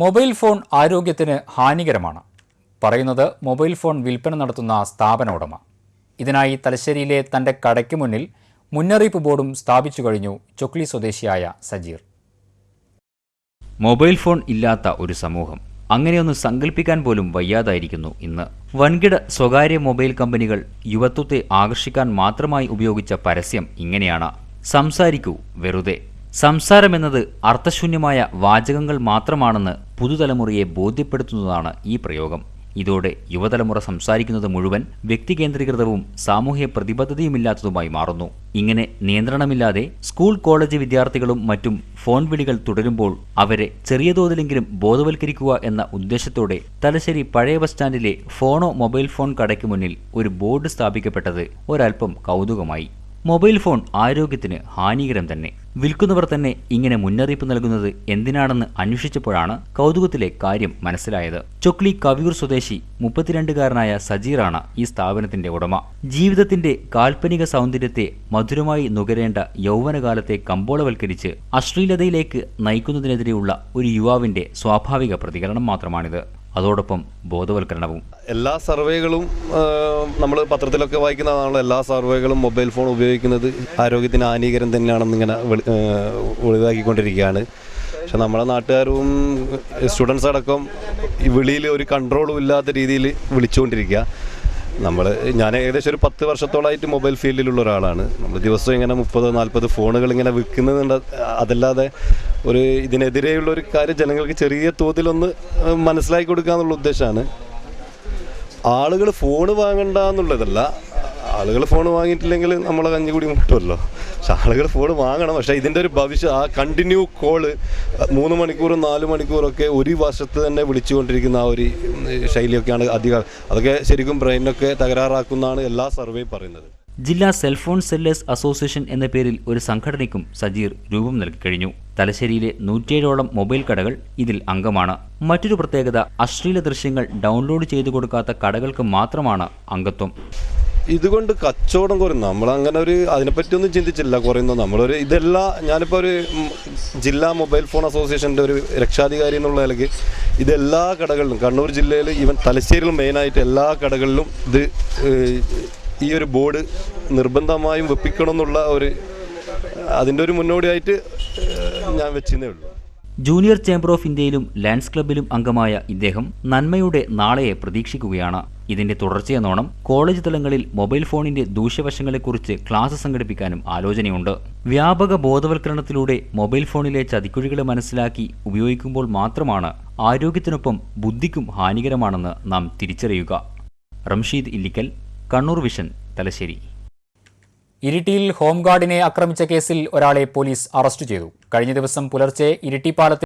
Mobile phone ആരോഗ്യത്തിന് ഹാനികരമാണ്. പറയുന്നത് mobile phone വിൽപ്പന നടത്തുന്ന സ്ഥാപന ഉടമ. ഇതിനായി തലശ്ശേരിയിലെ തന്റെ കടയ്ക്ക് മുന്നിൽ മുന്നറിയിപ്പ് ബോർഡും സ്ഥാപിച്ചു കഴിഞ്ഞു ചൊക്ലി സ്വദേശിയായ സജീർ. മൊബൈൽ ഫോൺ ഇല്ലാത്ത ഒരു സമൂഹം അങ്ങനെയൊന്ന് സങ്കല്പിക്കാൻ പോലും വയ്യാതായിരിക്കുന്നു ഇന്ന്. വൻകിട സ്വകാര്യ മൊബൈൽ കമ്പനികൾ യുവത്വത്തെ ആകർഷിക്കാൻ മാത്രമായി ഉപയോഗിച്ച പരസ്യം ഇങ്ങനെയാണ്: സംസാരിക്കൂ വെറുതെ. സംസാരമെന്നത് അർത്ഥശൂന്യമായ വാചകങ്ങൾ മാത്രമാണെന്ന് പുതുതലമുറയെ ബോധ്യപ്പെടുത്തുന്നതാണ് ഈ പ്രയോഗം. ഇതോടെ യുവതലമുറ സംസാരിക്കുന്നത് മുഴുവൻ വ്യക്തികേന്ദ്രീകൃതവും സാമൂഹ്യ പ്രതിബദ്ധതയുമില്ലാത്തതുമായി മാറുന്നു. ഇങ്ങനെ നിയന്ത്രണമില്ലാതെ സ്കൂൾ കോളേജ് വിദ്യാർത്ഥികളും മറ്റും ഫോൺ വിളികൾ തുടരുമ്പോൾ അവരെ ചെറിയ തോതിലെങ്കിലും ബോധവൽക്കരിക്കുക എന്ന ഉദ്ദേശത്തോടെ തലശ്ശേരി പഴയ ബസ് സ്റ്റാൻഡിലെ ഫോണോ മൊബൈൽ ഫോൺ കടയ്ക്ക് മുന്നിൽ ഒരു ബോർഡ് സ്ഥാപിക്കപ്പെട്ടത് ഒരൽപ്പം കൗതുകമായി. മൊബൈൽ ഫോൺ ആരോഗ്യത്തിന് ഹാനികരം തന്നെ. വിൽക്കുന്നവർ തന്നെ ഇങ്ങനെ മുന്നറിയിപ്പ് നൽകുന്നത് എന്തിനാണെന്ന് അന്വേഷിച്ചപ്പോഴാണ് കൗതുകത്തിലെ കാര്യം മനസ്സിലായത്. ചൊക്ലി കവിയൂർ സ്വദേശി 32-കാരനായ സജീറാണ് ഈ സ്ഥാപനത്തിന്റെ ഉടമ. ജീവിതത്തിന്റെ കാൽപ്പനിക സൗന്ദര്യത്തെ മധുരമായി നുകരേണ്ട യൗവനകാലത്തെ കമ്പോളവൽക്കരിച്ച് അശ്ലീലതയിലേക്ക് നയിക്കുന്നതിനെതിരെയുള്ള ഒരു യുവാവിന്റെ സ്വാഭാവിക പ്രതികരണം മാത്രമാണിത്. അതോടൊപ്പം ബോധവൽക്കരണവും. എല്ലാ സർവേകളും നമ്മൾ പത്രത്തിലൊക്കെ വായിക്കുന്നതാണല്ലോ, എല്ലാ സർവേകളും മൊബൈൽ ഫോൺ ഉപയോഗിക്കുന്നത് ആരോഗ്യത്തിന് ഹാനികരം തന്നെയാണെന്ന് ഇങ്ങനെ ഒഴിവാക്കിക്കൊണ്ടിരിക്കുകയാണ്. പക്ഷെ നമ്മുടെ നാട്ടുകാരും സ്റ്റുഡൻസ് അടക്കം ഈ വിളിയിൽ ഒരു കൺട്രോളും ഇല്ലാത്ത രീതിയിൽ വിളിച്ചുകൊണ്ടിരിക്കുക. ഞാൻ ഏകദേശം ഒരു 10 വർഷത്തോളമായിട്ട് മൊബൈൽ ഫീൽഡിലുള്ള ഒരാളാണ്. നമ്മൾ ദിവസവും ഇങ്ങനെ 30-40 ഫോണുകൾ ഇങ്ങനെ വിൽക്കുന്നുണ്ട്. അതല്ലാതെ ഇതിനെതിരെയുള്ള ഒരു കാര്യം ജനങ്ങൾക്ക് ചെറിയ തോതിലൊന്ന് മനസ്സിലാക്കി കൊടുക്കുക എന്നുള്ള ഉദ്ദേശമാണ്. ആളുകൾ ഫോണ് വാങ്ങണ്ട എന്നുള്ളതല്ല. ആളുകൾ ഫോൺ വാങ്ങിയിട്ടില്ലെങ്കിൽ നമ്മളെ കഞ്ഞി കൂടി മുട്ടുമല്ലോ. പക്ഷെ ആളുകൾ ഫോൺ വാങ്ങണം. പക്ഷേ ഇതിൻ്റെ ഒരു ഭവിഷ്യ ആ കണ്ടിന്യൂ കോള് 3 മണിക്കൂറും 4 മണിക്കൂറൊക്കെ ഒരു വർഷത്ത് തന്നെ വിളിച്ചുകൊണ്ടിരിക്കുന്ന ആ ഒരു ശൈലിയൊക്കെയാണ് അധികം. അതൊക്കെ ശരിക്കും ബ്രെയിനൊക്കെ തകരാറാക്കുന്നതാണ് എല്ലാ സർവേയും പറയുന്നത്. ജില്ലാ സെൽഫോൺ സെല്ലേഴ്സ് അസോസിയേഷൻ എന്ന പേരിൽ ഒരു സംഘടനയ്ക്കും സജീർ രൂപം നൽകി കഴിഞ്ഞു. തലശ്ശേരിയിലെ 107ഓളം മൊബൈൽ കടകൾ ഇതിൽ അംഗമാണ്. മറ്റൊരു പ്രത്യേകത, അശ്ലീല ദൃശ്യങ്ങൾ ഡൗൺലോഡ് ചെയ്തു കൊടുക്കാത്ത കടകൾക്ക് മാത്രമാണ് അംഗത്വം. ഇതുകൊണ്ട് കച്ചവടം കുറയുന്നു. നമ്മളങ്ങനെ അതിനെപ്പറ്റിയൊന്നും ചിന്തിച്ചില്ല കുറയുന്നു. ഞാനിപ്പോൾ ഒരു ജില്ലാ മൊബൈൽ ഫോൺ അസോസിയേഷൻ്റെ ഒരു രക്ഷാധികാരി എന്നുള്ള നിലയ്ക്ക് ഇതെല്ലാ കടകളിലും, കണ്ണൂർ ജില്ലയിൽ ഈവൻ തലശ്ശേരിയിലും മെയിനായിട്ട് എല്ലാ കടകളിലും ഈ ഒരു ബോർഡ് നിർബന്ധമായും വെപ്പിക്കണം എന്നുള്ള അതിൻ്റെ ഒരു മുന്നോടിയായിട്ട് ഞാൻ വെച്ചേ ഉള്ളൂ. ജൂനിയർ ചേംബർ ഓഫ് ഇന്ത്യയിലും ലയൺസ് ക്ലബിലും അംഗമായ ഇദ്ദേഹം നന്മയുടെ നാളെയെ പ്രതീക്ഷിക്കുകയാണ്. ഇതിന്റെ തുടർച്ചയെന്നോണം കോളേജ് തലങ്ങളിൽ മൊബൈൽ ഫോണിന്റെ ദൂഷ്യവശങ്ങളെക്കുറിച്ച് ക്ലാസ് സംഘടിപ്പിക്കാനും ആലോചനയുണ്ട്. വ്യാപക ബോധവൽക്കരണത്തിലൂടെ മൊബൈൽ ഫോണിലെ ചതിക്കുഴികളെ മനസ്സിലാക്കി ഉപയോഗിക്കുമ്പോൾ മാത്രമാണ് ആരോഗ്യത്തിനൊപ്പം ബുദ്ധിക്കും ഹാനികരമാണെന്ന് നാം തിരിച്ചറിയുക. റംഷീദ് ഇല്ലിക്കൽ, കണ്ണൂർ വിഷൻ, തലശ്ശേരി. ഇരിട്ടിയിൽ ഹോംഗാർഡിനെ ആക്രമിച്ച കേസിൽ ഒരാളെ പോലീസ് അറസ്റ്റ് ചെയ്തു. കഴിഞ്ഞ ദിവസം പുലർച്ചെ ഇരിട്ടി പാലത്തിൽ